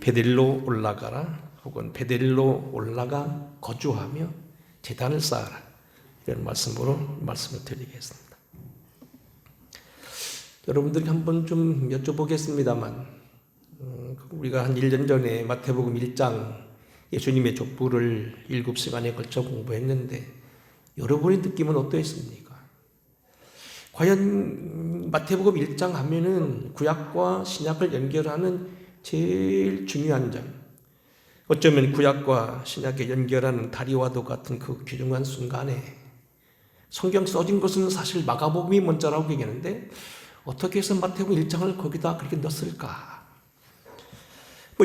베델로 올라가라 혹은 베델로 올라가 거주하며 제단을 쌓아라, 이런 말씀으로 말씀을 드리겠습니다. 여러분들이 한번 좀 여쭤보겠습니다만, 우리가 한 1년 전에 마태복음 1장 예수님의 족보를 7시간에 걸쳐 공부했는데 여러분의 느낌은 어떠했습니까? 과연 마태복음 1장 하면은 구약과 신약을 연결하는 제일 중요한 점, 어쩌면 구약과 신약에 연결하는 다리와도 같은 그 귀중한 순간에 성경 써진 것은 사실 마가복음이 먼저라고 얘기하는데 어떻게 해서 마태복음 1장을 거기다 그렇게 넣었을까?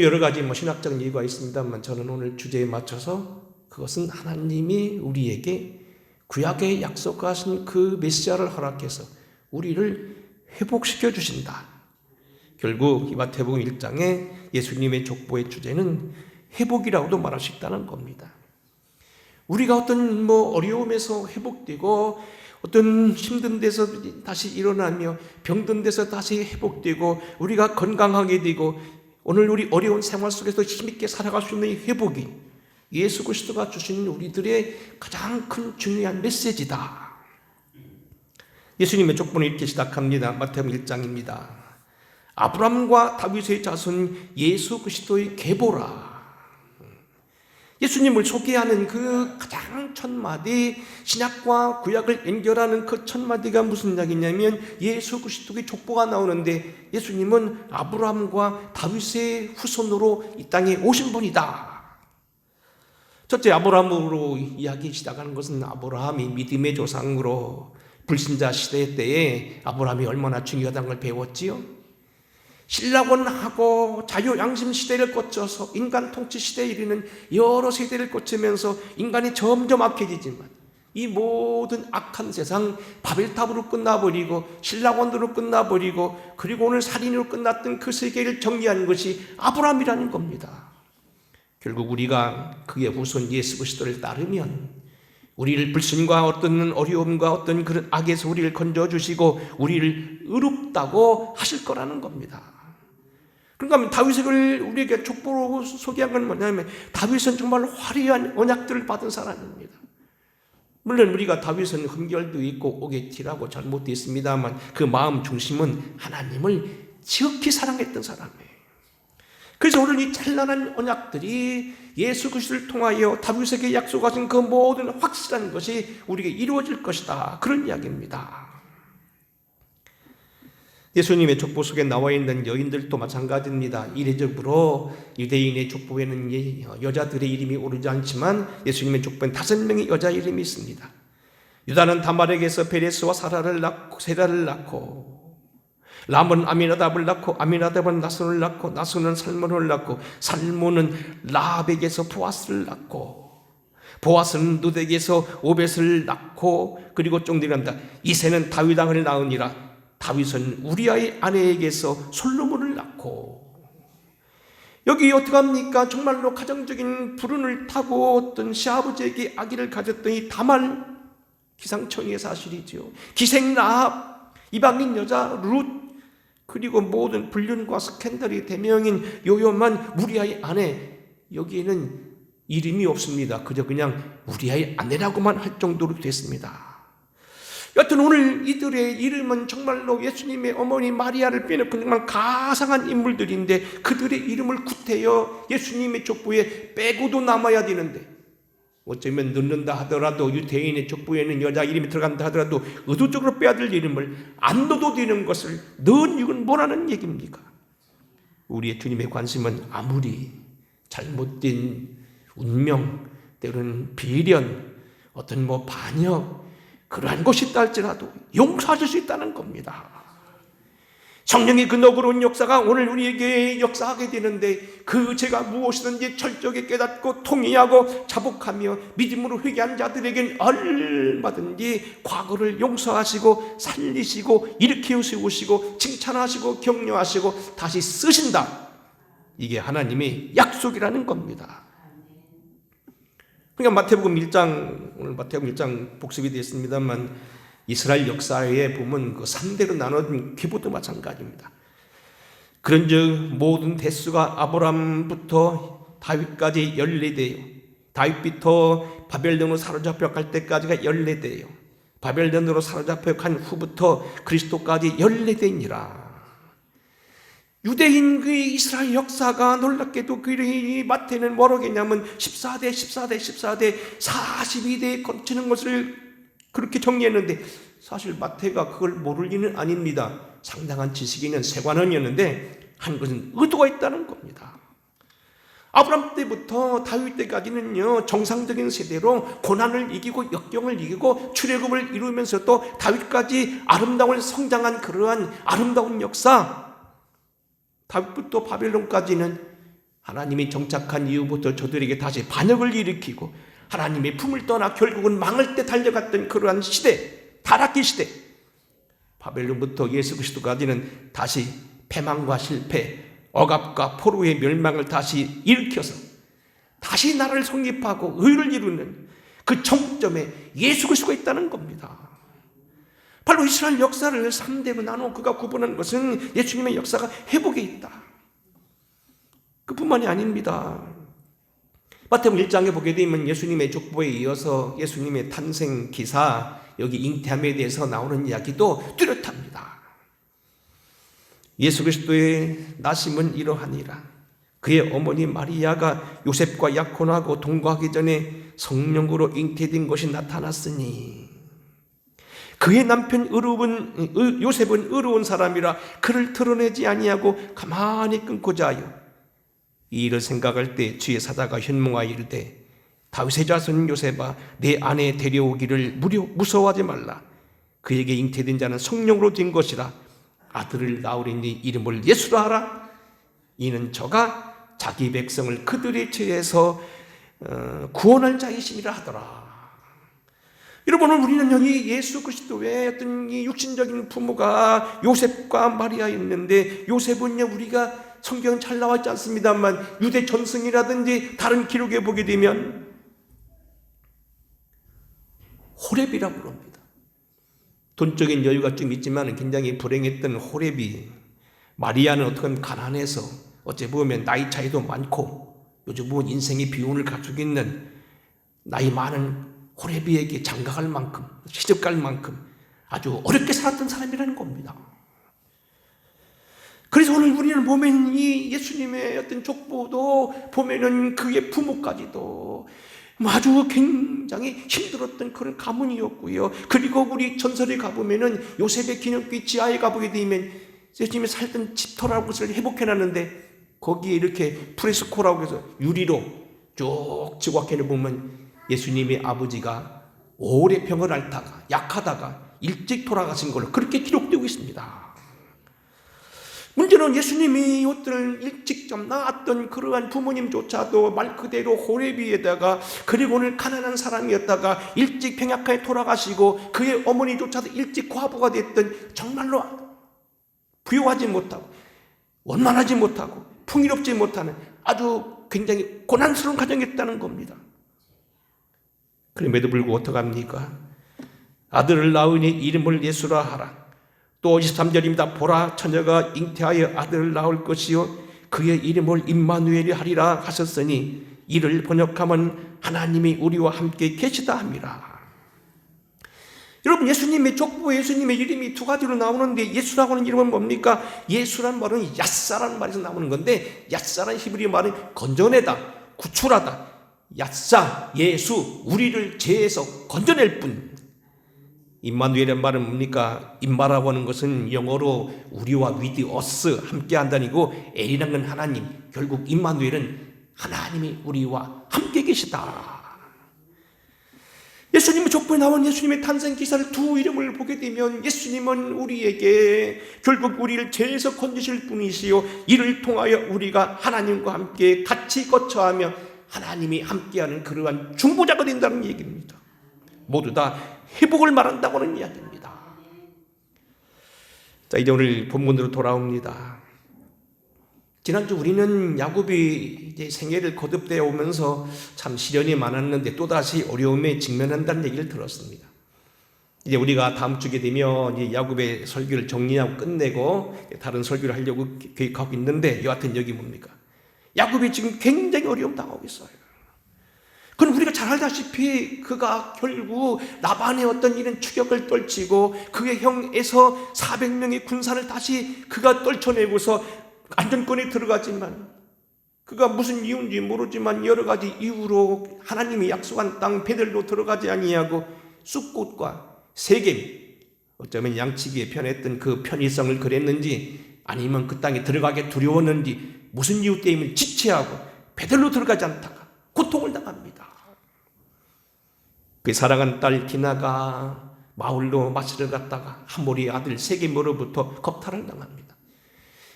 여러 가지 신학적 이유가 있습니다만 저는 오늘 주제에 맞춰서 그것은 하나님이 우리에게 구약에 약속하신 그 메시아를 허락해서 우리를 회복시켜 주신다. 결국 이 마태복음 1장에 예수님의 족보의 주제는 회복이라고도 말할 수 있다는 겁니다. 우리가 어떤 어려움에서 회복되고 어떤 힘든 데서 다시 일어나며 병든 데서 다시 회복되고 우리가 건강하게 되고 오늘 우리 어려운 생활 속에서 힘있게 살아갈 수 있는 회복이 예수 그리스도가 주신 우리들의 가장 큰 중요한 메시지다. 예수님의 족보는 이렇게 시작합니다. 마태복음 1장입니다. 아브라함과 다윗의 자손 예수 그리스도의 계보라. 예수님을 소개하는 그 가장 첫 마디, 신약과 구약을 연결하는 그 첫 마디가 무슨 이야기냐면 예수 그리스도의 족보가 나오는데 예수님은 아브라함과 다윗의 후손으로 이 땅에 오신 분이다. 첫째, 아브라함으로 이야기 시작하는 것은 아브라함이 믿음의 조상으로 불신자 시대 때에 아브라함이 얼마나 중요하다는 걸 배웠지요. 신라권하고 자유양심 시대를 거쳐서 인간 통치 시대에 이르는 여러 세대를 거치면서 인간이 점점 악해지지만 이 모든 악한 세상 바벨탑으로 끝나버리고 신라권으로 끝나버리고 그리고 오늘 살인으로 끝났던 그 세계를 정리한 것이 아브라함이라는 겁니다. 결국 우리가 그의 후손 예수 그리스도를 따르면 우리를 불신과 어떤 어려움과 어떤 그런 악에서 우리를 건져주시고 우리를 의롭다고 하실 거라는 겁니다. 그러니까 다윗을 우리에게 족보로 소개한 건 뭐냐면 다윗은 정말 화려한 언약들을 받은 사람입니다. 물론 우리가 다윗은 흠결도 있고 오게티라고 잘못되어 있습니다만 그 마음 중심은 하나님을 지극히 사랑했던 사람이에요. 그래서 오늘 이 찬란한 언약들이 예수 그리스도를 통하여 다윗에게 약속하신 그 모든 확실한 것이 우리에게 이루어질 것이다, 그런 이야기입니다. 예수님의 족보 속에 나와 있는 여인들도 마찬가지입니다. 이례적으로 유대인의 족보에는 여자들의 이름이 오르지 않지만 예수님의 족보엔 5명의 여자 이름이 있습니다. 유다는 다말에게서 베레스와 세라를 낳고 람은 아미나답을 낳고 아미나답은 나손을 낳고 나손은 살몬을 낳고 살몬은 라합에게서 보아스를 낳고 보아스는 누덱에서 오벳을 낳고 그리고 쫑디랍니다. 이새는 다윗 왕을 낳으니라. 다윗은 우리아의 아내에게서 솔로몬을 낳고. 여기 어떻게 합니까? 정말로 가정적인 불운을 타고 어떤 시아버지에게 아기를 가졌던 이 다말, 기상천외의 사실이죠. 기생 라합, 이방인 여자 룻, 그리고 모든 불륜과 스캔들의 대명인 요요만 우리아의 아내, 여기에는 이름이 없습니다. 그냥 우리아의 아내라고만 할 정도로 됐습니다. 여튼 오늘 이들의 이름은 정말로 예수님의 어머니 마리아를 빼놓고 정말 가상한 인물들인데 그들의 이름을 구태여 예수님의 족보에 빼고도 남아야 되는데 어쩌면 넣는다 하더라도 유대인의 족보에는 여자 이름이 들어간다 하더라도 의도적으로 빼야 될 이름을 안 넣어도 되는 것을 넣은 이유는 뭐라는 얘기입니까? 우리의 주님의 관심은 아무리 잘못된 운명, 때로는 비련, 어떤 반역 그러한 것이 있다 할지라도 용서하실 수 있다는 겁니다. 성령의 그 너그러운 역사가 오늘 우리에게 역사하게 되는데 그 죄가 무엇이든지 철저하게 깨닫고 통회하고 자복하며 믿음으로 회개한 자들에겐 얼마든지 과거를 용서하시고 살리시고 일으켜 세우시고 칭찬하시고 격려하시고 다시 쓰신다. 이게 하나님의 약속이라는 겁니다. 그러니까 마태복음 1장, 오늘 마태복음 1장 복습이 되었습니다만 이스라엘 역사에 보면 그 3대로 나눠진 계보도 마찬가지입니다. 그런즉 모든 대수가 아브람부터 다윗까지 14대요. 다윗부터 바벨론으로 사로잡혀 갈 때까지가 14대요. 바벨론으로 사로잡혀 간 후부터 그리스도까지 14대니라. 유대인 그 이스라엘 역사가 놀랍게도 그 마태는 뭐라겠냐면 14대 42대에 거치는 것을 그렇게 정리했는데, 사실 마태가 그걸 모를 리는 아닙니다. 상당한 지식이 있는 세관원이었는데 한 것은 의도가 있다는 겁니다. 아브람 때부터 다윗 때까지는요, 정상적인 세대로 고난을 이기고 역경을 이기고 출애굽을 이루면서 또 다윗까지 아름다운 성장한 그러한 아름다운 역사, 다윗부터 바벨론까지는 하나님이 정착한 이후부터 저들에게 다시 반역을 일으키고 하나님의 품을 떠나 결국은 망할 때 달려갔던 그러한 시대, 타락기 시대, 바벨론부터 예수 그리스도까지는 다시 패망과 실패, 억압과 포로의 멸망을 다시 일으켜서 다시 나라를 성립하고 의를 이루는 그 정점에 예수 그리스도가 있다는 겁니다. 바로 이스라엘 역사를 3대로 나눠 그가 구분한 것은 예수님의 역사가 회복에 있다. 그뿐만이 아닙니다. 마태복음 1장에 보게 되면 예수님의 족보에 이어서 예수님의 탄생 기사, 여기 잉태함에 대해서 나오는 이야기도 뚜렷합니다. 예수 그리스도의 나심은 이러하니라. 그의 어머니 마리아가 요셉과 약혼하고 동거하기 전에 성령으로 잉태된 것이 나타났으니, 그의 남편 요셉은 의로운 사람이라 그를 드러내지 아니하고 가만히 끊고자 하여 이 일을 생각할 때 주의 사자가 현몽하여 이르되, 다윗의 자손 요셉아, 내 아내 데려오기를 무서워하지 말라. 그에게 잉태된 자는 성령으로 된 것이라. 아들을 낳으리니 이름을 예수라 하라. 이는 저가 자기 백성을 그들의 죄에서 구원할 자이심이라 하더라. 여러분, 우리는 여기 예수 그리스도의 어떤 이 육신적인 부모가 요셉과 마리아였는데, 요셉은요, 우리가 성경은 잘 나와 있지 않습니다만 유대 전승이라든지 다른 기록에 보게 되면 호렙이라고 부릅니다. 돈적인 여유가 좀 있지만 굉장히 불행했던 호렙이, 마리아는 어떻게 보면 가난해서 어찌 보면 나이 차이도 많고 요즘 보면 인생의 비운을 가지고 있는 나이 많은 호렙이에게 장가갈 만큼, 시집갈 만큼 아주 어렵게 살았던 사람이라는 겁니다. 그래서 오늘 우리는 보면 이 예수님의 어떤 족보도 보면은 그의 부모까지도 아주 굉장히 힘들었던 그런 가문이었고요. 그리고 우리 전설에 가보면은 요셉의 기념비 지하에 가보게 되면 예수님이 살던 집터라는 것을 회복해놨는데, 거기에 이렇게 프레스코라고 해서 유리로 쭉 지각해내 보면 예수님의 아버지가 오래 병을 앓다가 약하다가 일찍 돌아가신 걸로 그렇게 기록되고 있습니다. 문제는 예수님이 어떤 일찍 좀 낳았던 그러한 부모님조차도 말 그대로 호렙이에다가, 그리고 오늘 가난한 사람이었다가 일찍 병약하게 돌아가시고 그의 어머니조차도 일찍 과부가 됐던, 정말로 부유하지 못하고 원만하지 못하고 풍요롭지 못하는 아주 굉장히 고난스러운 가정이었다는 겁니다. 그럼에도 불구하고 어떡합니까? 아들을 낳으니 이름을 예수라 하라. 또 23절입니다. 보라, 처녀가 잉태하여 아들을 낳을 것이요 그의 이름을 임마누엘이 하리라 하셨으니, 이를 번역하면 하나님이 우리와 함께 계시다 함이라. 여러분, 예수님의 족보에 예수님의 이름이 두 가지로 나오는데, 예수라고 하는 이름은 뭡니까? 예수란 말은 야사라는 말에서 나오는 건데, 야사라는 히브리 말은 건져내다, 구출하다. 야사, 예수, 우리를 죄에서 건져낼 분. 임마누엘이라는 말은 뭡니까? 임마라고 하는 것은 영어로 우리와 with us 함께 한다니고, 엘이라는 건 하나님, 결국 임마누엘은 하나님이 우리와 함께 계시다. 예수님의 족보에 나온 예수님의 탄생 기사를 두 이름을 보게 되면, 예수님은 우리에게 결국 우리를 죄에서 건지실 분이시요 이를 통하여 우리가 하나님과 함께 같이 거처하며 하나님이 함께하는 그러한 중보자가 된다는 얘기입니다. 모두 다 회복을 말한다고 하는 이야기입니다. 자, 이제 오늘 본문으로 돌아옵니다. 지난주 우리는 야곱이 이제 생애를 거듭되어 오면서 참 시련이 많았는데 또다시 어려움에 직면한다는 얘기를 들었습니다. 이제 우리가 다음 주게 되면 이제 야곱의 설교를 정리하고 끝내고 다른 설교를 하려고 계획하고 있는데, 여하튼 여기 뭡니까? 야곱이 지금 굉장히 어려움 당하고 있어요. 그럼 우리가 잘 알다시피 그가 결국 라반의 어떤 이런 추격을 떨치고 그의 형 에서 400명의 군사를 다시 그가 떨쳐내고서 안정권에 들어가지만, 그가 무슨 이유인지 모르지만 여러 가지 이유로 하나님이 약속한 땅 베델로 들어가지 아니하고 쑥꽃과 세겜, 어쩌면 양치기에 편했던 그 편의성을 그랬는지 아니면 그 땅에 들어가기 두려웠는지 무슨 이유 때문에 지체하고 베델로 들어가지 않다가 고통을 당합니다. 그 사랑한 딸 디나가 마을로 마시러 갔다가 하모리의 아들 세겜으로부터 겁탈을 당합니다.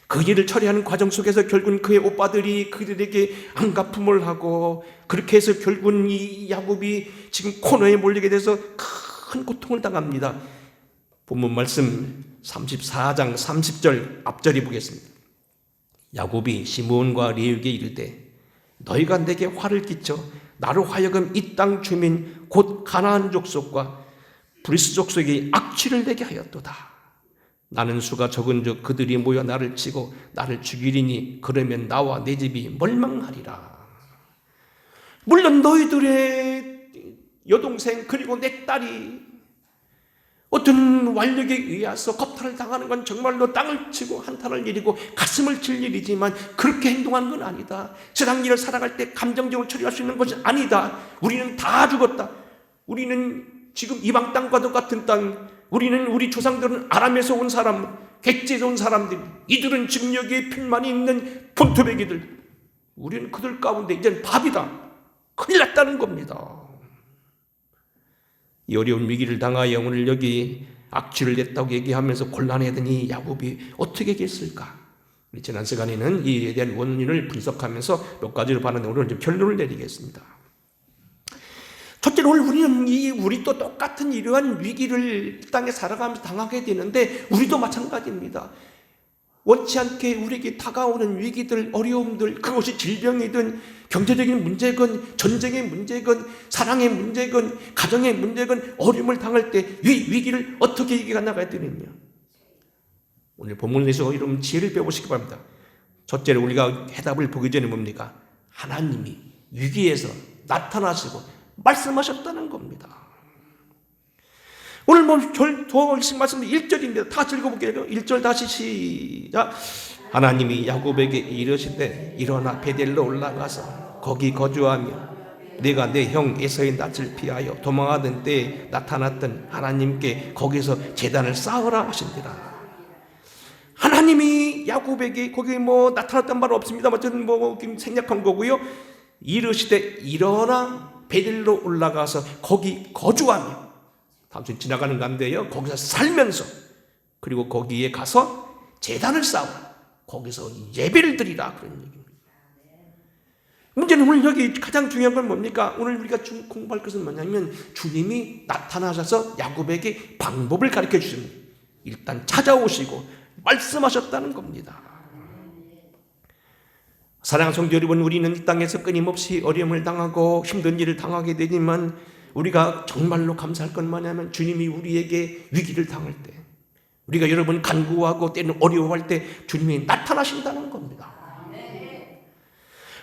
그 일을 처리하는 과정 속에서 결국은 그의 오빠들이 그들에게 안갚음을 하고, 그렇게 해서 결국은 이 야곱이 지금 코너에 몰리게 돼서 큰 고통을 당합니다. 본문 말씀 34장 30절 앞절이 보겠습니다. 야곱이 시므온과 레위에게 이르되 너희가 내게 화를 끼쳐 나로 하여금 이 땅 주민 곧 가나안 족속과 브리스 족속에게 악취를 내게 하였도다. 나는 수가 적은즉 그들이 모여 나를 치고 나를 죽이리니 그러면 나와 내 집이 멸망하리라. 물론 너희들의 여동생 그리고 내 딸이 어떤 완력에 의해서 겁탈을 당하는 건 정말로 땅을 치고 한탄할 일이고 가슴을 칠 일이지만, 그렇게 행동하는 건 아니다. 세상 일을 살아갈 때 감정적으로 처리할 수 있는 것이 아니다. 우리는 다 죽었다. 우리는 지금 이방 땅과 똑같은 땅, 우리 조상들은 아람에서 온 사람, 객지에서 온 사람들, 이들은 지금 여기에 필만이 있는 본토배기들, 우리는 그들 가운데 이제는 밥이다. 큰일 났다는 겁니다. 이 어려운 위기를 당하여 오늘 여기 악취를 냈다고 얘기하면서 곤란해하던 이 야곱이 어떻게 했을까? 지난 시간에는 이에 대한 원인을 분석하면서 몇 가지로 봤는데 오늘은 좀 결론을 내리겠습니다. 첫째로 우리는 우리도 똑같은 이러한 위기를 이 땅에 살아가면서 당하게 되는데, 우리도 마찬가지입니다. 원치 않게 우리에게 다가오는 위기들, 어려움들, 그것이 질병이든 경제적인 문제건 전쟁의 문제건 사랑의 문제건 가정의 문제건 어려움을 당할 때 위기를 어떻게 이겨 나가야 되느냐. 오늘 본문에서 이런 지혜를 배우시기 바랍니다. 첫째로 우리가 해답을 보기 전에 뭡니까? 하나님이 위기에서 나타나시고 말씀하셨다는 겁니다. 오늘 더 말씀 1절입니다. 다 읽어볼게요. 1절 다시 시작. 하나님이 야곱에게 이르시되 일어나 베델로 올라가서 거기 거주하며 내가 내 형 에서의 낯을 피하여 도망하던 때에 나타났던 하나님께 거기서 제단을 쌓으라 하신지라. 하나님이 야곱에게 거기 나타났단 말 없습니다만 저는 생략한 거고요. 이르시되 일어나 베델로 올라가서 거기 거주하며, 단순히 지나가는 건데요, 거기서 살면서, 그리고 거기에 가서 제단을 쌓아 거기서 예배를 드리라, 그런 얘기입니다. 문제는 오늘 여기 가장 중요한 건 뭡니까? 오늘 우리가 공부할 것은 뭐냐면 주님이 나타나셔서 야곱에게 방법을 가르쳐 주십니다. 일단 찾아오시고 말씀하셨다는 겁니다. 사랑하는 성도 여러분, 우리는 이 땅에서 끊임없이 어려움을 당하고 힘든 일을 당하게 되지만, 우리가 정말로 감사할 건 뭐냐면 주님이 우리에게 위기를 당할 때, 우리가 여러분 간구하고 때는 어려워할 때 주님이 나타나신다는 겁니다.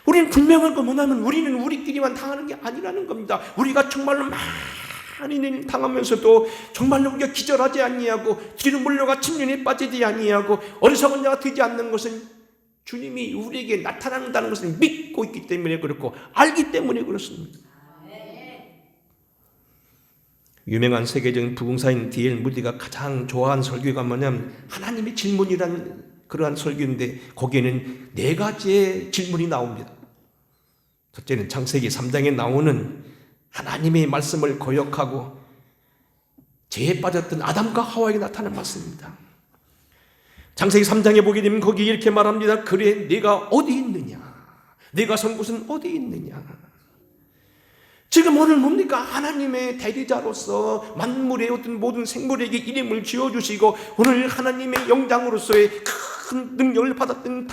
우리는 분명한 건 뭐냐면 우리는 우리끼리만 당하는 게 아니라는 겁니다. 우리가 정말로 많은 일 당하면서도 정말로 우리가 기절하지 아니하고 뒤로 물러가 침륜에 빠지지 아니하고 어리석은 자가 되지 않는 것은 주님이 우리에게 나타난다는 것을 믿고 있기 때문에 그렇고 알기 때문에 그렇습니다. 유명한 세계적인 부흥사인 D.L. 무디가 가장 좋아하는 설교가 뭐냐면 하나님의 질문이라는 그러한 설교인데, 거기에는 4가지의 질문이 나옵니다. 첫째는 창세기 3장에 나오는 하나님의 말씀을 거역하고 죄에 빠졌던 아담과 하와에게 나타난 말씀입니다. 창세기 3장에 보게 되면 거기 이렇게 말합니다. 그래 네가 어디 있느냐? 네가 선 곳은 어디 있느냐? 지금 오늘 뭡니까? 하나님의 대리자로서 만물의 어떤 모든 생물에게 이름을 지어주시고 오늘 하나님의 영장으로서의 큰 능력을 받았던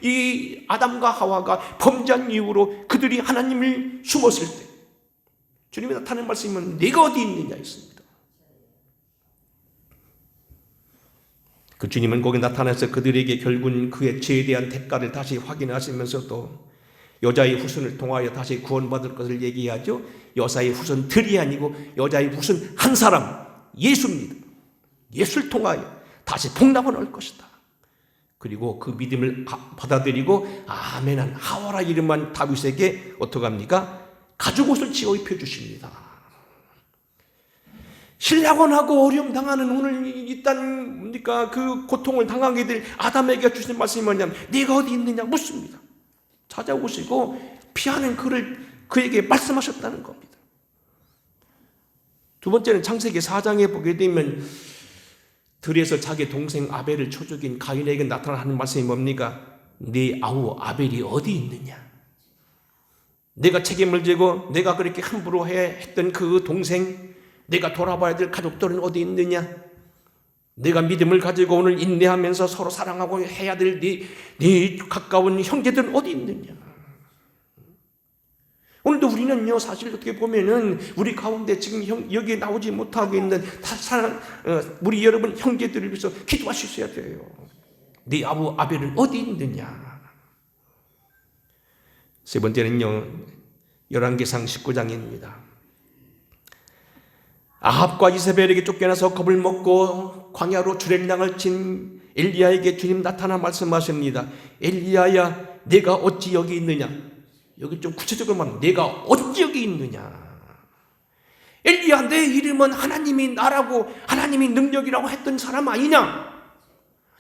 이 아담과 하와가 범죄한 이후로 그들이 하나님을 숨었을 때 주님이 나타낸 말씀은 네가 어디 있느냐 했습니다. 그 주님은 거기 나타나서 그들에게 결국은 그의 죄에 대한 대가를 다시 확인하시면서도 여자의 후손을 통하여 다시 구원받을 것을 얘기하죠. 여자의 후손들이 아니고 여자의 후손 한 사람, 예수입니다. 예수를 통하여 다시 복락을 얻을 것이다. 그리고 그 믿음을 받아들이고 아멘한 하와라 이름만 다윗에게 어떻게 합니까? 가죽옷을 지어 입혀주십니다. 신랑원하고 어려움 당하는 오늘 그러니까 그 고통을 당하게 될 아담에게 주신 말씀이 뭐냐면 네가 어디 있느냐 묻습니다. 찾아오시고 피하는 그를 그에게 말씀하셨다는 겁니다. 두 번째는 창세기 4장에 보게 되면 들에서 자기 동생 아벨을 쳐 죽인 가인에게 나타나는 말씀이 뭡니까? 네 아우 아벨이 어디 있느냐? 내가 책임을 지고 내가 그렇게 함부로 했던 그 동생, 내가 돌아봐야 될 가족들은 어디 있느냐? 내가 믿음을 가지고 오늘 인내하면서 서로 사랑하고 해야 될 네 가까운 형제들은 어디 있느냐? 오늘도 우리는요, 사실 어떻게 보면은 우리 가운데 지금 여기에 나오지 못하고 있는 우리 여러분 형제들을 위해서 기도하셔야 돼요. 네 아부 아벨은 어디 있느냐? 세 번째는요, 열왕기상 19장입니다. 아합과 이세벨에게 쫓겨나서 겁을 먹고 광야로 주랭랑을 친 엘리야에게 주님 나타나 말씀하십니다. 엘리야야, 내가 어찌 여기 있느냐? 여기 좀 구체적으로 말하면 내가 어찌 여기 있느냐? 엘리야, 내 이름은 하나님이 나라고 하나님이 능력이라고 했던 사람 아니냐?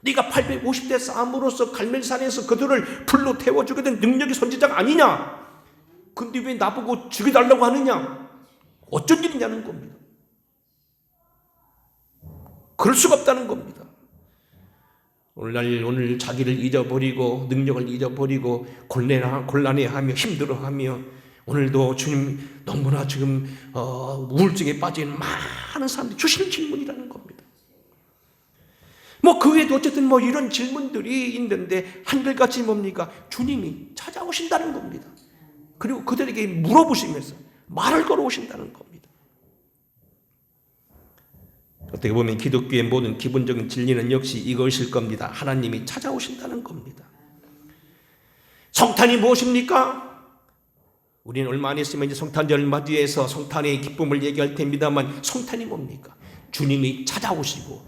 네가 850대 싸움으로써 갈멜산에서 그들을 불로 태워주게 된 능력의 선지자가 아니냐? 근데 왜 나보고 죽여달라고 하느냐? 어쩐 일이냐는 겁니다. 그럴 수가 없다는 겁니다. 오늘 자기를 잊어버리고 능력을 잊어버리고 곤란해하며 힘들어하며 오늘도 주님 너무나 지금 우울증에 빠진 많은 사람들이 주시는 질문이라는 겁니다. 그 외에도 어쨌든 이런 질문들이 있는데 한결같이 뭡니까? 주님이 찾아오신다는 겁니다. 그리고 그들에게 물어보시면서 말을 걸어오신다는 겁니다. 어떻게 보면 기독교의 모든 기본적인 진리는 역시 이것일 겁니다. 하나님이 찾아오신다는 겁니다. 성탄이 무엇입니까? 우리는 얼마 안 있으면 이제 성탄절 맞이해서 성탄의 기쁨을 얘기할 텐데만 성탄이 뭡니까? 주님이 찾아오시고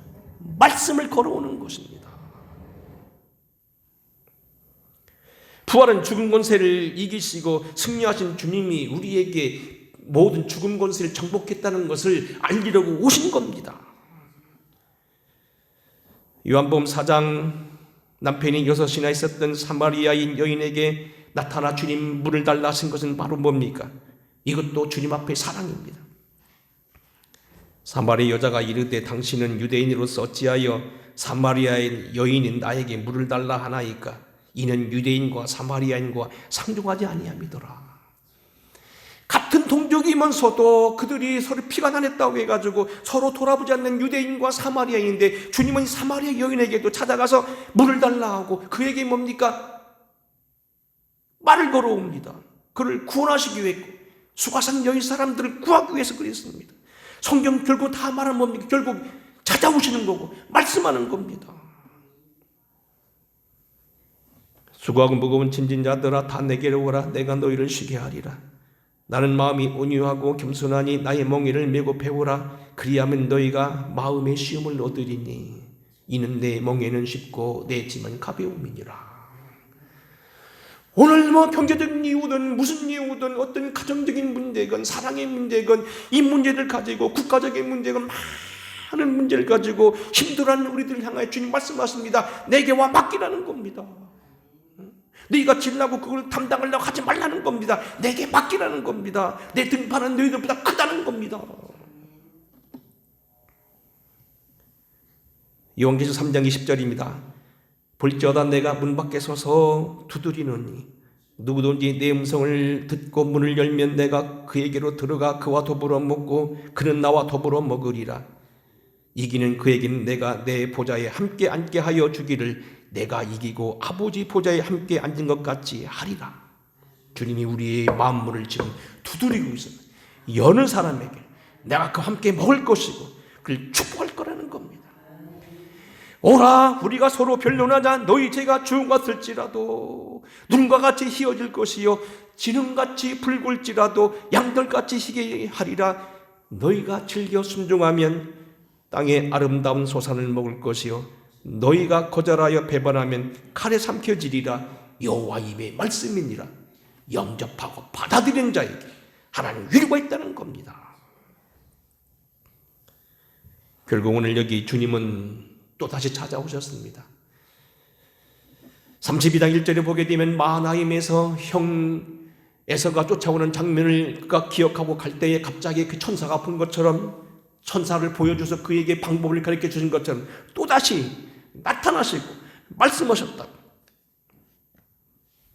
말씀을 걸어오는 것입니다. 부활은 죽은 권세를 이기시고 승리하신 주님이 우리에게 모든 죽은 권세를 정복했다는 것을 알리려고 오신 겁니다. 요한복음 4장 남편이 6이나 있었던 사마리아인 여인에게 나타나 주님 물을 달라 하신 것은 바로 뭡니까? 이것도 주님 앞의 사랑입니다. 사마리아 여자가 이르되 당신은 유대인으로서 어찌하여 사마리아인 여인인 나에게 물을 달라 하나이까? 이는 유대인과 사마리아인과 상종하지 아니함이더라. 같은 동족이면서도 그들이 서로 피가 나눴다고 해가지고 서로 돌아보지 않는 유대인과 사마리아인인데 주님은 사마리아 여인에게도 찾아가서 물을 달라 하고 그에게 뭡니까? 말을 걸어옵니다. 그를 구원하시기 위해 수가산 여인 사람들을 구하기 위해서 그랬습니다. 성경 결국 다 말은 뭡니까? 결국 찾아오시는 거고 말씀하는 겁니다. 수고하고 무거운 짐진 자들아 다 내게로 오라. 내가 너희를 쉬게 하리라. 나는 마음이 온유하고 겸손하니 나의 멍에를 메고 배우라. 그리하면 너희가 마음의 쉬움을 얻으리니 이는 내 멍에는 쉽고 내 짐은 가벼움이니라. 오늘 경제적인 이유든 무슨 이유든 어떤 가정적인 문제건 사랑의 문제건 이 문제를 가지고 국가적인 문제건 많은 문제를 가지고 힘들어하는 우리들을 향하여 주님 말씀하십니다. 내게 와 맡기라는 겁니다. 네가 질라고 그걸 담당하려고 하지 말라는 겁니다. 내게 맡기라는 겁니다. 내 등판은 너희들보다 크다는 겁니다. 요한계시록 3장 20절입니다. 볼지어다 내가 문 밖에 서서 두드리노니 누구든지 내 음성을 듣고 문을 열면 내가 그에게로 들어가 그와 더불어 먹고 그는 나와 더불어 먹으리라. 이기는 그에게는 내가 내 보좌에 함께 앉게 하여 주기를 내가 이기고 아버지 보좌에 함께 앉은 것 같이 하리라. 주님이 우리의 마음문을 지금 두드리고 있습니다. 여는 사람에게 내가 그와 함께 먹을 것이고 그를 축복할 거라는 겁니다. 오라 우리가 서로 변론하자. 너희 죄가 주홍 같을지라도 눈과 같이 희어질 것이요 지름같이 붉을지라도 양털같이 희게 하리라. 너희가 즐겨 순종하면 땅의 아름다운 소산을 먹을 것이요 너희가 거절하여 배반하면 칼에 삼켜지리라. 여호와 입의 말씀이니라. 영접하고 받아들이는 자에게 하나님 위로가 있다는 겁니다. 결국 오늘 여기 주님은 또 다시 찾아오셨습니다. 32장 1절에 보게 되면 마하나임에서 형 에서가 쫓아오는 장면을 그가 기억하고 갈 때에 갑자기 그 천사가 본 것처럼 천사를 보여줘서 그에게 방법을 가르쳐 주신 것처럼 또다시 나타나시고 말씀하셨다고.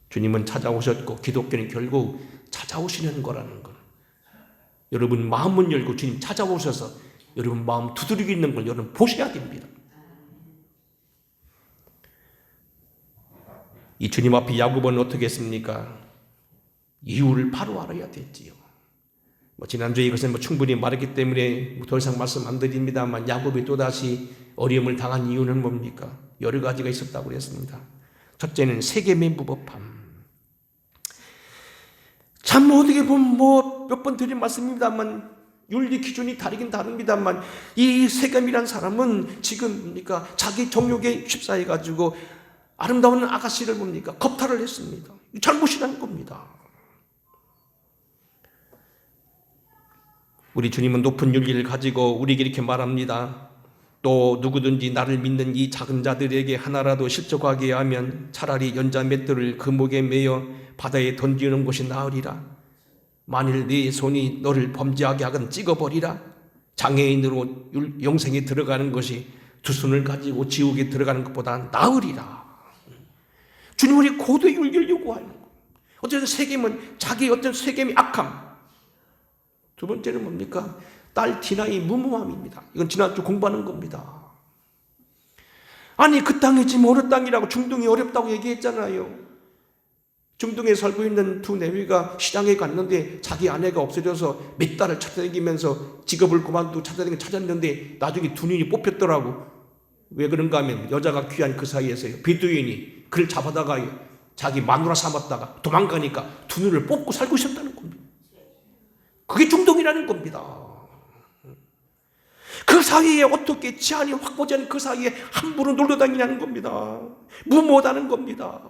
주님은 찾아오셨고 기독교는 결국 찾아오시는 거라는 것. 여러분 마음문 열고 주님 찾아오셔서 여러분 마음 두드리고 있는 걸 여러분 보셔야 됩니다. 이 주님 앞에 야고보는 어떻게 했습니까? 이유를 바로 알아야 됐지요. 지난주에 이것은 충분히 말했기 때문에 더 이상 말씀 안 드립니다만 야곱이 또다시 어려움을 당한 이유는 뭡니까? 여러 가지가 있었다고 그랬습니다. 첫째는 세겜의 무법함. 참 어떻게 보면 몇 번 드린 말씀입니다만 윤리 기준이 다르긴 다릅니다만 이 세겜이란 사람은 지금 뭡니까? 자기 정욕에 휩싸여가지고 아름다운 아가씨를 뭡니까? 겁탈을 했습니다. 잘못이라는 겁니다. 우리 주님은 높은 윤리를 가지고 우리에게 이렇게 말합니다. 또 누구든지 나를 믿는 이 작은 자들에게 하나라도 실족하게 하면 차라리 연자 맷돌을 그 목에 매어 바다에 던지는 것이 나으리라. 만일 네 손이 너를 범죄하게 하건 찍어버리라. 장애인으로 영생에 들어가는 것이 두 손을 가지고 지옥에 들어가는 것보다 나으리라. 주님 우리 고도의 윤리를 요구하는 거예요. 어쨌든 세겜은 자기 어떤 세겜이 악함. 두 번째는 뭡니까? 딸 디나의 무모함입니다. 이건 지난주 공부하는 겁니다. 아니 그 땅이지 어느 땅이라고 중동이 어렵다고 얘기했잖아요. 중동에 살고 있는 두 내외가 시장에 갔는데 자기 아내가 없어져서 몇 달을 찾아다니면서 직업을 그만두고 찾았는데 나중에 두 눈이 뽑혔더라고. 왜 그런가 하면 여자가 귀한 그 사이에서요 베두인이 그를 잡아다가 자기 마누라 삼았다가 도망가니까 두 눈을 뽑고 살고 있었다는 겁니다. 그게 중동이라는 겁니다. 그 사이에 어떻게 치안이 확보지 않은 그 사이에 함부로 놀러다니냐는 겁니다. 무모하다는 겁니다.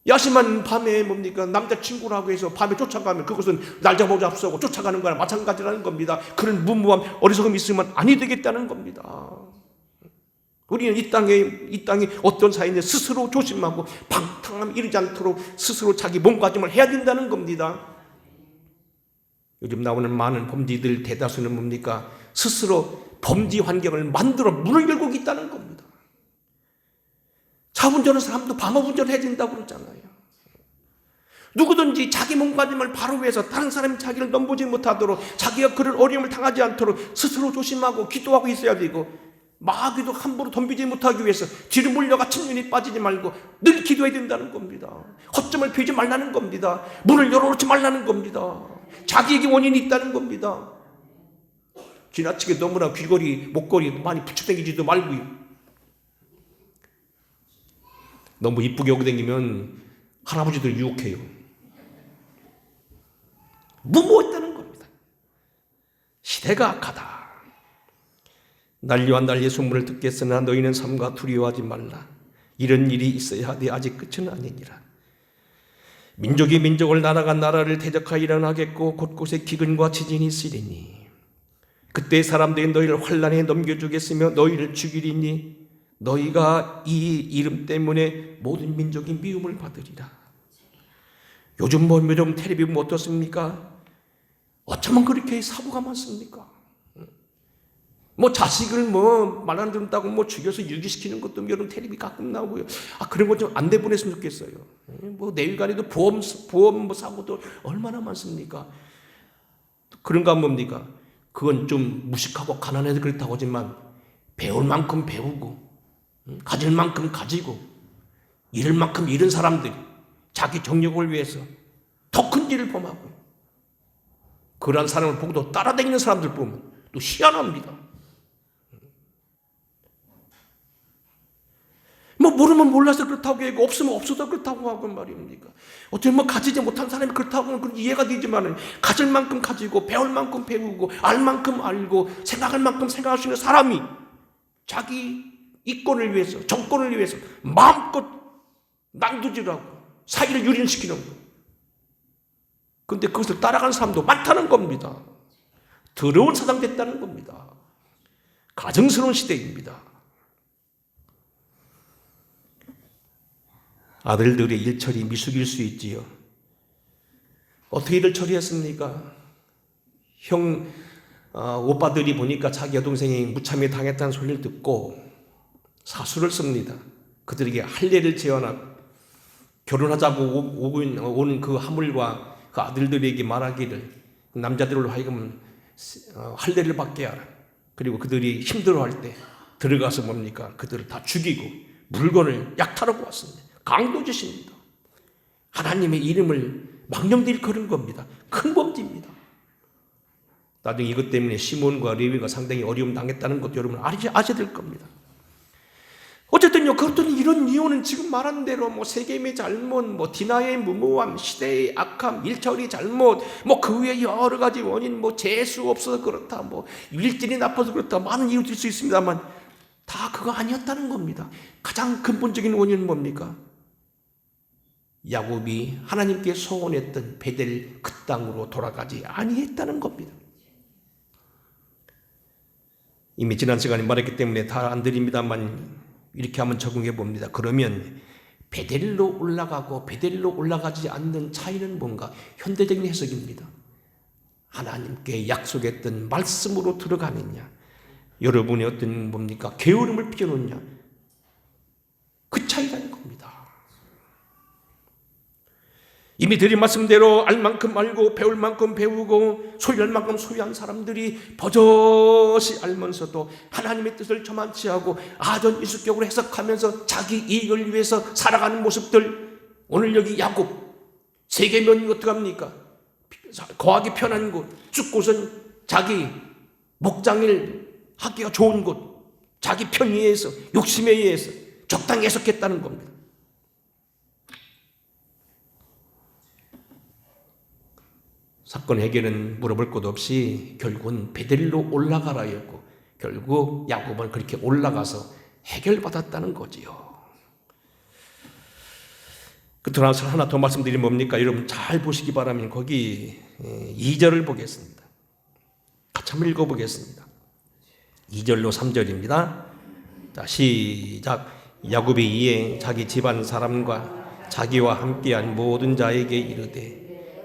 야심한 밤에 뭡니까? 남자친구라고 해서 밤에 쫓아가면 그것은 날 잡아잡수고 쫓아가는 거나 마찬가지라는 겁니다. 그런 무모함, 어리석음이 있으면 아니 되겠다는 겁니다. 우리는 이 땅에 어떤 사이인지 스스로 조심하고 방탕함 이르지 않도록 스스로 자기 몸가짐을 해야 된다는 겁니다. 요즘 나오는 많은 범죄들 대다수는 뭡니까? 스스로 범죄 환경을 만들어 문을 열고 있다는 겁니다. 차 운전하는 사람도 방어 운전을 해야 된다고 그러잖아요. 누구든지 자기 몸가짐을 바로 위해서 다른 사람이 자기를 넘보지 못하도록 자기가 그런 어려움을 당하지 않도록 스스로 조심하고 기도하고 있어야 되고 마귀도 함부로 덤비지 못하기 위해서 뒤로 물려가 침륜이 빠지지 말고 늘 기도해야 된다는 겁니다. 허점을 피우지 말라는 겁니다. 문을 열어놓지 말라는 겁니다. 자기에게 원인이 있다는 겁니다. 지나치게 너무나 귀걸이, 목걸이 많이 붙여다니지도 말고요. 너무 이쁘게 오고 다니면 할아버지들 유혹해요. 무모했다는 겁니다. 시대가 악하다. 난리와 난리의 소문을 듣겠으나 너희는 삼가 두려워하지 말라. 이런 일이 있어야 하되 아직 끝은 아니니라. 민족이 민족을 나라가 나라를 대적하여 일어나겠고 곳곳에 기근과 지진이 있으리니 그때 사람들이 너희를 환난에 넘겨주겠으며 너희를 죽이리니 너희가 이 이름 때문에 모든 민족이 미움을 받으리라. 요즘 텔레비 보면 어떻습니까? 어쩌면 그렇게 사고가 많습니까? 자식을 말 안 듣는다고 죽여서 유기시키는 것도 여러분 텔레비 가끔 나오고요. 그런 거 좀 안 내보냈으면 좋겠어요. 내일간에도 보험 사고도 얼마나 많습니까? 그런가 뭡니까? 그건 좀 무식하고 가난해서 그렇다고 하지만 배울 만큼 배우고 가질 만큼 가지고 잃을 만큼 잃은 사람들이 자기 정력을 위해서 더 큰 일을 범하고 그러한 사람을 보고 또 따라다니는 사람들 보면 또 희한합니다. 뭐 모르면 몰라서 그렇다고 하고 없으면 없어도 그렇다고 하고 말입니까? 어떻게 뭐 가지지 못한 사람이 그렇다고는 그런 이해가 되지만 가질 만큼 가지고 배울 만큼 배우고 알 만큼 알고 생각할 만큼 생각할 수 있는 사람이 자기 이권을 위해서 정권을 위해서 마음껏 난두질하고 사기를 유린시키는 거. 그런데 그것을 따라가는 사람도 많다는 겁니다. 더러운 사상 됐다는 겁니다. 가증스러운 시대입니다. 아들들의 일처리 미숙일 수 있지요. 어떻게들 처리했습니까? 오빠들이 보니까 자기 여동생이 무참히 당했다는 소리를 듣고 사수를 씁니다. 그들에게 할례를 제안하고 결혼하자고 오는 그 하물과 그 아들들에게 말하기를 남자들로 하여금 할례를 받게 하라. 그리고 그들이 힘들어할 때 들어가서 뭡니까? 그들을 다 죽이고 물건을 약탈하고 왔습니다. 강도짓입니다. 하나님의 이름을 망령되이 거는 겁니다. 큰 범죄입니다. 나중에 이것 때문에 시몬과 레위가 상당히 어려움 당했다는 것도 여러분 아셔야 될 겁니다. 어쨌든요, 그렇더니 이런 이유는 지금 말한 대로 뭐 세겜의 잘못, 디나의 무모함, 시대의 악함, 일처리 잘못, 그 외에 여러 가지 원인, 재수 없어서 그렇다, 일진이 나빠서 그렇다, 많은 이유들이 있을 수 있습니다만 다 그거 아니었다는 겁니다. 가장 근본적인 원인은 뭡니까? 야곱이 하나님께 소원했던 베델 그 땅으로 돌아가지 아니했다는 겁니다. 이미 지난 시간에 말했기 때문에 다 안 드립니다만 이렇게 한번 적응해 봅니다. 그러면 베델로 올라가고 베델로 올라가지 않는 차이는 뭔가? 현대적인 해석입니다. 하나님께 약속했던 말씀으로 들어가느냐, 여러분의 어떤 뭡니까? 게으름을 피워놓느냐, 그 차이라는 겁니다. 이미 드린 말씀대로 알 만큼 알고 배울 만큼 배우고 소유할 만큼 소유한 사람들이 버젓이 알면서도 하나님의 뜻을 저만치 하고 아전인수격으로 해석하면서 자기 이익을 위해서 살아가는 모습들, 오늘 여기 야곱 세계면이 어떡합니까? 거하기 편한 곳, 숲곳은 자기 목장일 하기가 좋은 곳, 자기 편의에 의해서 욕심에 의해서 적당히 해석했다는 겁니다. 사건 해결은 물어볼 것 없이 결국은 베델로 올라가라였고 결국 야곱은 그렇게 올라가서 해결받았다는 거지요. 끝으로 하나 더 말씀드리면 뭡니까? 여러분 잘 보시기 바라면 거기 2절을 보겠습니다. 같이 한번 읽어보겠습니다. 2절로 3절입니다. 자, 시작. 야곱이 이에 자기 집안 사람과 자기와 함께한 모든 자에게 이르되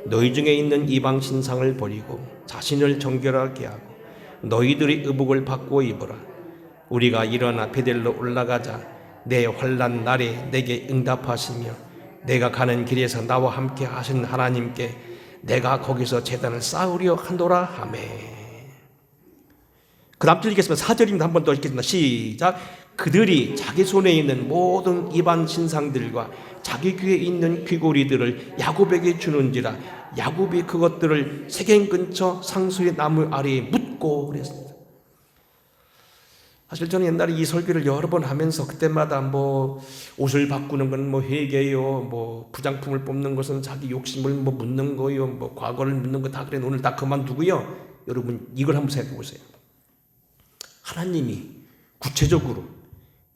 너희 중에 있는 이방 신상을 버리고 자신을 정결하게 하고 너희들의 의복을 바꾸어 입어라. 우리가 일어나 베델로 올라가자. 내 환난 날에 내게 응답하시며 내가 가는 길에서 나와 함께 하신 하나님께 내가 거기서 제단을 쌓으려 하노라 하매. 그 다음 절 읽겠습니다. 4절입니다. 한 번 더 읽겠습니다. 시작. 그들이 자기 손에 있는 모든 이방 신상들과 자기 귀에 있는 귀고리들을 야곱에게 주는지라 야곱이 그것들을 세겜 근처 상수의 나무 아래에 묻고 그랬습니다. 사실 저는 옛날에 이 설교를 여러 번 하면서 그때마다 옷을 바꾸는 건 회개요, 부장품을 뽑는 것은 자기 욕심을 묻는 거요, 과거를 묻는 거 다 그래. 오늘 다 그만두고요. 여러분 이걸 한번 생각해 보세요. 하나님이 구체적으로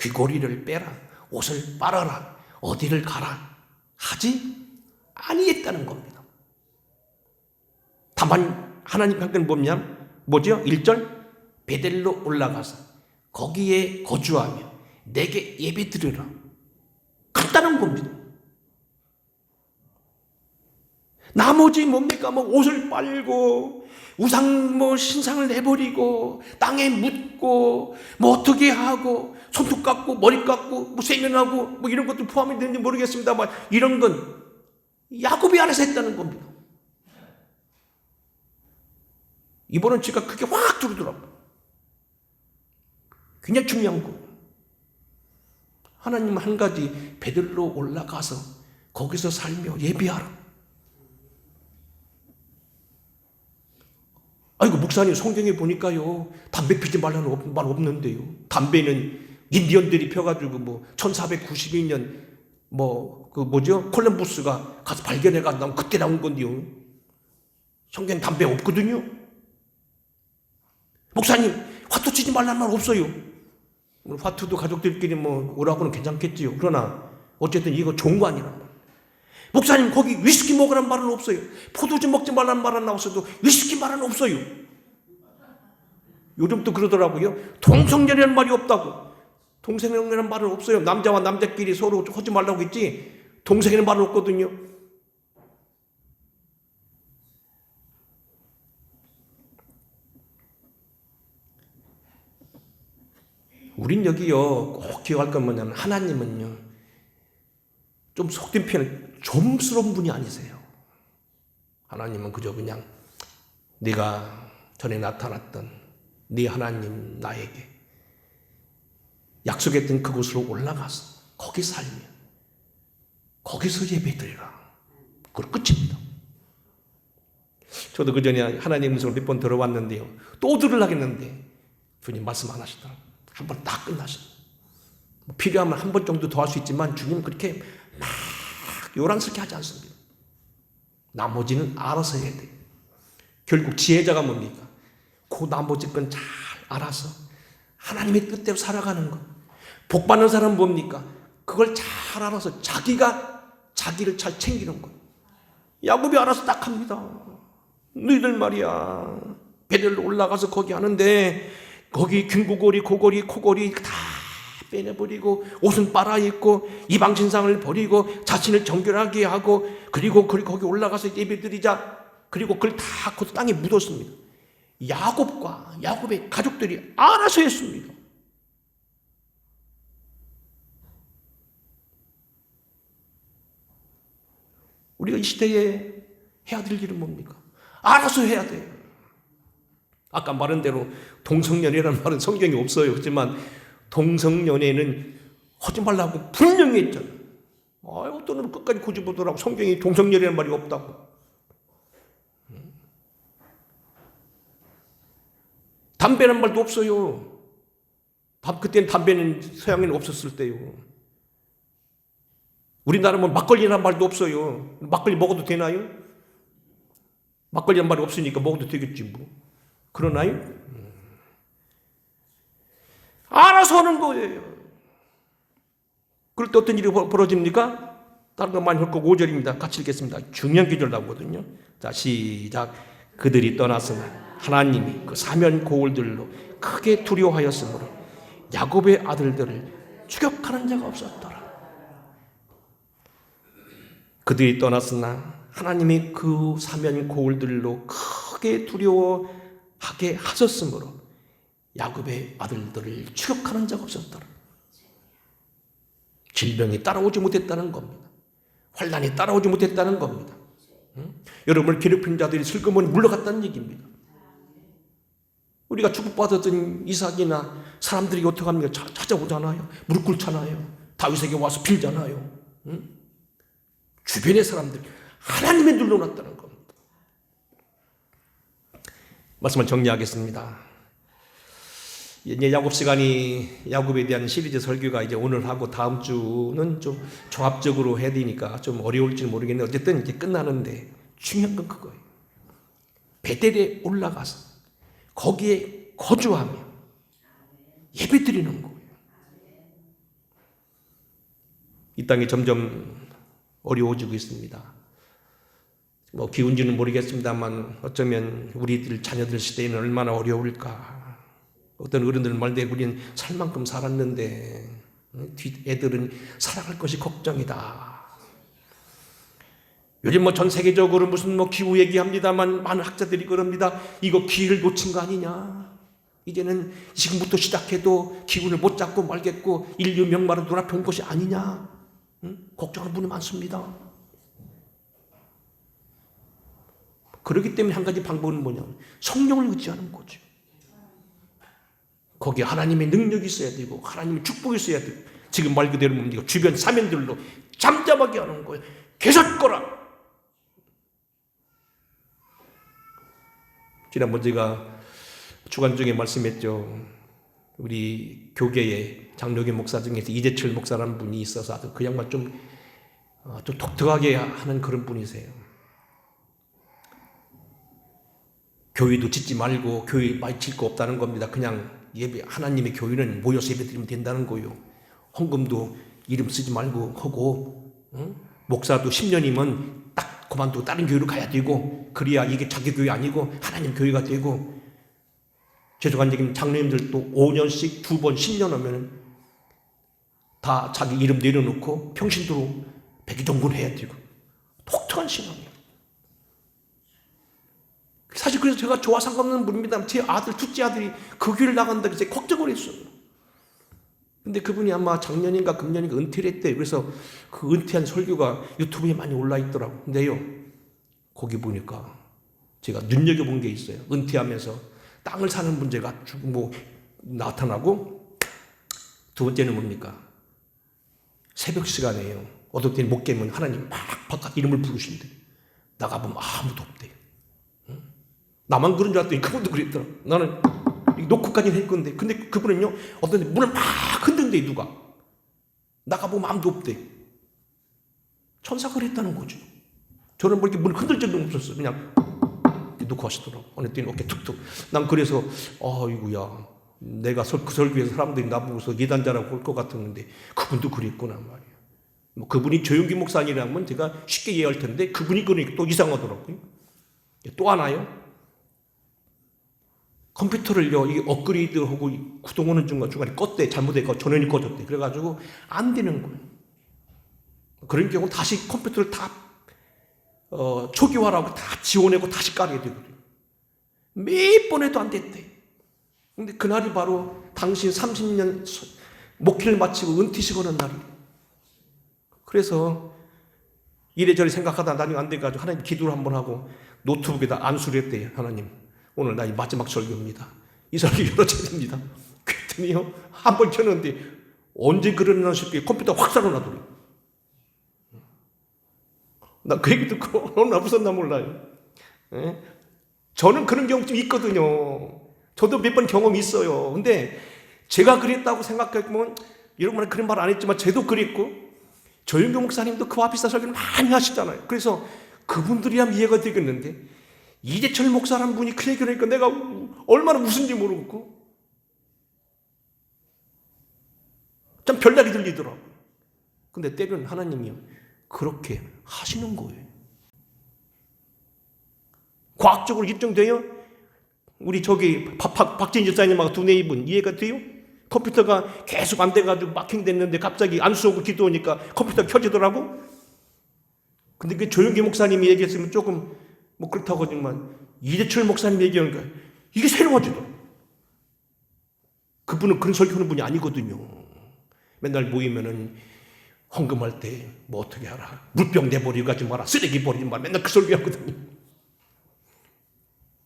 귀고리를 빼라, 옷을 빨아라, 어디를 가라 하지 아니했다는 겁니다. 다만 하나님 한 건 뭐죠? 1절 베델로 올라가서 거기에 거주하며 내게 예배 드리라 간단한 겁니다. 나머지 뭡니까? 옷을 빨고 우상 신상을 내버리고 땅에 묻고 어떻게 하고 손톱 깎고 머리 깎고 세면하고 이런 것도 포함이 되는지 모르겠습니다만 이런 건 야곱이 알아서 했다는 겁니다. 이번은 제가 그게 확 들어오더라고요. 굉장히 중요한 거. 하나님은 한 가지 베델로 올라가서 거기서 살며 예배하라. 아이고 목사님 성경에 보니까요 담배 피지 말라는 말 없는데요. 담배는 인디언들이 펴가지고 뭐 1492년 콜럼부스가 가서 발견해가지고 그때 나온 건데요. 성경에 담배 없거든요. 목사님, 화투 치지 말라는 말 없어요. 화투도 가족들끼리 오라고는 괜찮겠지요. 그러나 어쨌든 이거 좋은 거 아니란 말. 목사님, 거기 위스키 먹으라는 말은 없어요. 포도주 먹지 말라는 말은 나왔어도 위스키 말은 없어요. 요즘 또 그러더라고요. 동성연애라는 말이 없다고. 동성연애라는 말은 없어요. 남자와 남자끼리 서로 하지 말라고 했지 동성애라는 말은 없거든요. 우린 여기요 꼭 기억할 건 뭐냐면 하나님은요 좀 속된 표현은 좀스러운 분이 아니세요. 하나님은 그저 그냥 네가 전에 나타났던 네 하나님 나에게 약속했던 그곳으로 올라가서 거기 살며 거기서 예배드리라. 그걸 끝입니다. 저도 그 전에 하나님 음성을 몇 번 들어봤는데요. 또 들으려고 했는데 주님 말씀 안 하시더라고요. 한 번 딱 끝나셨어요. 필요하면 한 번 정도 더 할 수 있지만 주님 그렇게 막 요란스럽게 하지 않습니다. 나머지는 알아서 해야 돼요. 결국 지혜자가 뭡니까? 그 나머지 건 잘 알아서 하나님의 뜻대로 살아가는 것. 복 받는 사람은 뭡니까? 그걸 잘 알아서 자기가 자기를 잘 챙기는 것. 야곱이 알아서 딱 합니다. 너희들 말이야 베델로 올라가서 거기 하는데 거기 균고고리 고고리 코고리 다 빼내버리고 옷은 빨아입고 이방 신상을 버리고 자신을 정결하게 하고 그리고 거기 올라가서 예배드리자. 그리고 그걸 다 그 땅에 묻었습니다. 야곱과 야곱의 가족들이 알아서 했습니다. 우리가 이 시대에 해야 될 일은 뭡니까? 알아서 해야 돼요. 아까 말한 대로 동성연애라는 말은 성경에 없어요. 하지만 동성연애는 하지 말라고 분명히 했잖아요. 어떤 놈은 끝까지 고집하더라고. 성경에 동성연애라는 말이 없다고. 담배라는 말도 없어요. 그때는 담배는 서양에는 없었을 때요. 우리나라는 막걸리라는 말도 없어요. 막걸리 먹어도 되나요? 막걸리라는 말이 없으니까 먹어도 되겠지 뭐. 그러나요? 알아서 하는 거예요. 그럴 때 어떤 일이 벌어집니까? 다른 거 많이 할 거고 5절입니다. 같이 읽겠습니다. 중요한 기절 나오거든요. 자, 시작. 그들이 떠났으나 하나님이 그 사면 고울들로 크게 두려워하였으므로 야곱의 아들들을 추격하는 자가 없었더라. 그들이 떠났으나 하나님이 그 사면 고울들로 크게 두려워하게 하셨으므로 야곱의 아들들을 추격하는 자가 없었더라. 질병이 따라오지 못했다는 겁니다. 환난이 따라오지 못했다는 겁니다. 여러분을 괴롭힌 자들이 슬그머니 물러갔다는 얘기입니다. 우리가 축복받았던 이삭이나 사람들이 어떻게 합니까? 찾아오잖아요. 무릎 꿇잖아요. 다윗에게 와서 빌잖아요. 주변의 사람들 하나님의 눌러놨다는 겁니다. 말씀을 정리하겠습니다. 이제 야곱 시간이 야곱에 대한 시리즈 설교가 이제 오늘 하고 다음 주는 좀 종합적으로 해야 되니까 좀 어려울지 모르겠는데 어쨌든 이제 끝나는데 중요한 건 그거예요. 베델에 올라가서 거기에 거주하며 예배드리는 거예요. 이 땅이 점점 어려워지고 있습니다. 기운지는 모르겠습니다만 어쩌면 우리들 자녀들 시대에는 얼마나 어려울까. 어떤 어른들 말대로 우리는 살 만큼 살았는데 뒷 애들은 살아갈 것이 걱정이다. 요즘 전 세계적으로 무슨 기후 얘기합니다만 많은 학자들이 그럽니다. 이거 기회를 놓친 거 아니냐. 이제는 지금부터 시작해도 기운을 못 잡고 말겠고 인류 명마로 눈앞에 온 것이 아니냐. 걱정하는 분이 많습니다. 그렇기 때문에 한 가지 방법은 뭐냐면 성령을 의지하는 거죠. 거기에 하나님의 능력이 있어야 되고 하나님의 축복이 있어야 되고 지금 말 그대로 뭡니까? 주변 사면들로 잠잠하게 하는 거예요. 계속거라. 지난번 제가 주간 중에 말씀했죠. 우리 교계의 장로교 목사 중에서 이재철 목사라는 분이 있어서 아주 그 양반 좀 독특하게 하는 그런 분이세요. 교회도 짓지 말고 교회 많이 짓 거 없다는 겁니다. 그냥 예배, 하나님의 교회는 모여서 예배 드리면 된다는 거예요. 헌금도 이름 쓰지 말고 하고, 목사도 10년이면 딱 그만두고 다른 교회로 가야 되고, 그래야 이게 자기 교회 아니고 하나님 교회가 되고, 죄송한 얘기는 장로님들도 5년씩 2번 10년 하면 다 자기 이름 내려놓고 평신도로 백의종군 해야 되고, 독특한 신앙이에요. 사실 그래서 제가 저와 상관없는 분입니다. 제 아들, 둘째 아들이 그 교회를 나간다고 해서 걱정을 했어요. 근데 그분이 아마 작년인가 금년인가 은퇴를 했대요. 그래서 그 은퇴한 설교가 유튜브에 많이 올라 있더라고요. 근데요, 거기 보니까 제가 눈여겨본 게 있어요. 은퇴하면서 땅을 사는 문제가 뭐 나타나고, 두 번째는 뭡니까? 새벽 시간에요. 어떨 때는 못 깨면 하나님 막 바깥 이름을 부르신대. 나가보면 아무도 없대요. 나만 그런 줄 알았더니 그분도 그랬더라. 나는 놓고까지 할 건데, 근데 그분은요, 어떤 데 문을 막 흔든대, 누가. 나가보면 아무도 없대. 천사가 그랬다는 거죠. 저는 뭐 이렇게 문을 흔들 적도 없었어. 그냥 놓고 하시더라고. 어느 때는 어깨 툭툭. 난 그래서, 아이고야, 내가 그 설교에서 사람들이 나보고서 예단자라고 볼 것 같았는데, 그분도 그랬구나 말이야. 뭐 그분이 조용기 목사님이라면 제가 쉽게 이해할 텐데, 그분이 그러니까 또 이상하더라고요. 또 하나요? 컴퓨터를요, 이게 업그레이드하고 구동하는 중간에 껐대. 잘못해서 전원이 꺼졌대. 그래가지고 안 되는 거예요. 그런 경우 다시 컴퓨터를 다 초기화라고 다 지원하고 다시 깔아야 되거든요. 몇 번 해도 안 됐대. 근데 그날이 바로 당신 30년 목회를 마치고 은퇴식 하는 날이에요. 그래서 이래저래 생각하다 나중에 안 돼가지고 하나님 기도를 한번 하고 노트북에다 안수를 했대요. 하나님, 오늘 나의 마지막 설교입니다. 이 설교 열어줘야 됩니다. 그랬더니요, 한 번 켰는데 언제 그러나 싶게 컴퓨터 확 살아나더래요. 나 그 얘기 듣고 얼마나 무섭나 몰라요. 예? 저는 그런 경우 좀 있거든요. 저도 몇 번 경험이 있어요. 근데 제가 그랬다고 생각하면, 여러분은 그런 말 안 했지만 저도 그랬고, 조영교 목사님도 그와 비슷한 설교를 많이 하시잖아요. 그래서 그분들이야 이해가 되겠는데, 이재철 목사라는 분이 그 얘기를 하니까 내가 얼마나 무슨지 모르겠고 참 별나게 들리더라고요. 근데 때로는 하나님이요, 그렇게 하시는 거예요. 과학적으로 입증돼요? 우리 저기 박진희 집사님하고 두뇌 이분 이해가 돼요? 컴퓨터가 계속 안 돼가지고 마킹됐는데 갑자기 안수하고 기도하니까 컴퓨터가 켜지더라고? 근데 그 조영기 목사님이 얘기했으면 조금 뭐 그렇다고 하지만, 이재철 목사님 얘기하니까 이게 새로워지더라고. 그분은 그런 설교하는 분이 아니거든요. 맨날 모이면은 헌금할 때 뭐 어떻게 하라, 물병 내버리고 가지 마라, 쓰레기 버리지 마라, 맨날 그 설교 하거든요.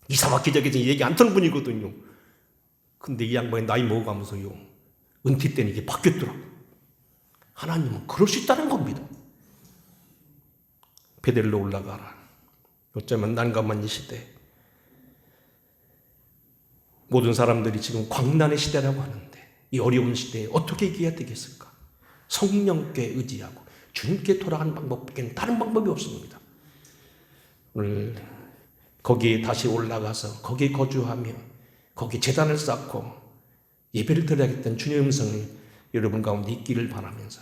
이사와 기적에서 얘기 안 듣는 분이거든요. 근데 이 양반이 나이 먹어가면서요, 은퇴 때는 이게 바뀌었더라고. 하나님은 그럴 수 있다는 겁니다. 베델로 올라가라. 어쩌면 난감한 이 시대, 모든 사람들이 지금 광난의 시대라고 하는데, 이 어려운 시대에 어떻게 이겨야 되겠을까? 성령께 의지하고 주님께 돌아가는 방법밖에 다른 방법이 없습니다. 오늘 거기에 다시 올라가서 거기에 거주하며 거기에 제단을 쌓고 예배를 드려야겠다는 주님의 음성이 여러분 가운데 있기를 바라면서,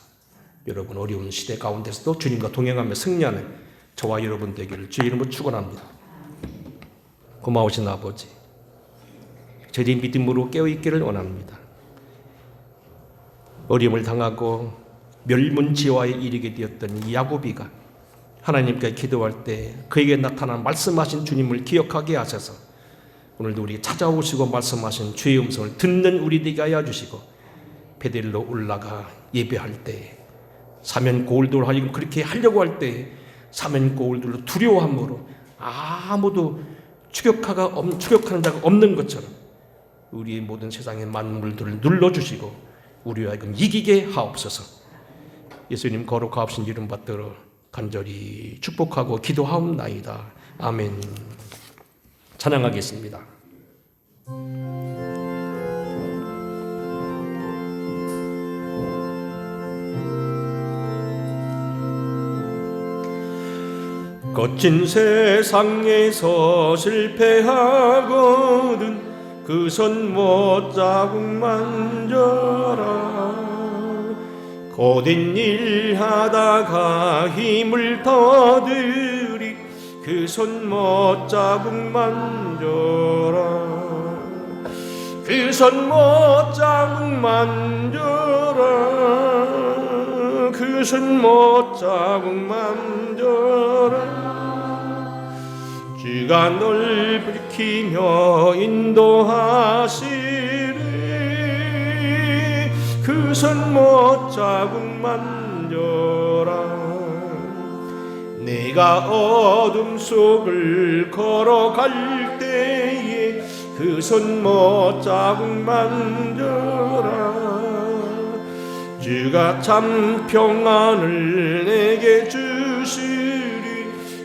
여러분 어려운 시대 가운데서도 주님과 동행하며 승리하는 저와 여러분 되기를 주의 이름으로 축원합니다. 고마우신 아버지, 저희 믿음으로 깨어있기를 원합니다. 어려움을 당하고 멸문지화에 이르게 되었던 이 야고비가 하나님께 기도할 때 그에게 나타난 말씀하신 주님을 기억하게 하셔서, 오늘도 우리에게 찾아오시고 말씀하신 주의 음성을 듣는 우리 되게 하여 주시고, 베델로 올라가 예배할 때 사면 고울들 하여금 그렇게 하려고 할 때 사면 고울들로 두려워함으로 아무도 추격하는 자가 없는 것처럼 우리의 모든 세상의 만물들을 눌러주시고 우리와 하여금 이기게 하옵소서. 예수님 거룩하신 이름 받들어 간절히 축복하고 기도하옵나이다. 아멘. 찬양하겠습니다. 거친 세상에서 실패하거든 그 손 못 자국 만져라. 고된 일 하다가 힘을 더 들이 그 손 못 자국 만져라. 그 손 못 자국 만져라. 그 손 못 자국 만져라. 주가 널 지키며 인도하시리. 그 손 못 자국 만져라. 내가 어둠 속을 걸어갈 때에 그 손 못 자국 만져라. 주가 참 평안을 내게 주시리.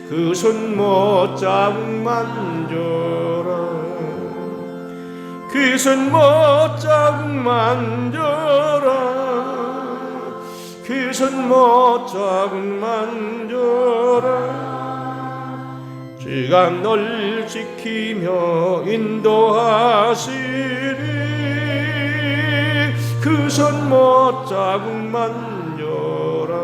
그 손 못 자국 만져라. 그 손 못 자국 만져라. 그 손 못 자국 만져라. 주가 널 지키며 인도하시리. 그 손 못 자국 만져라.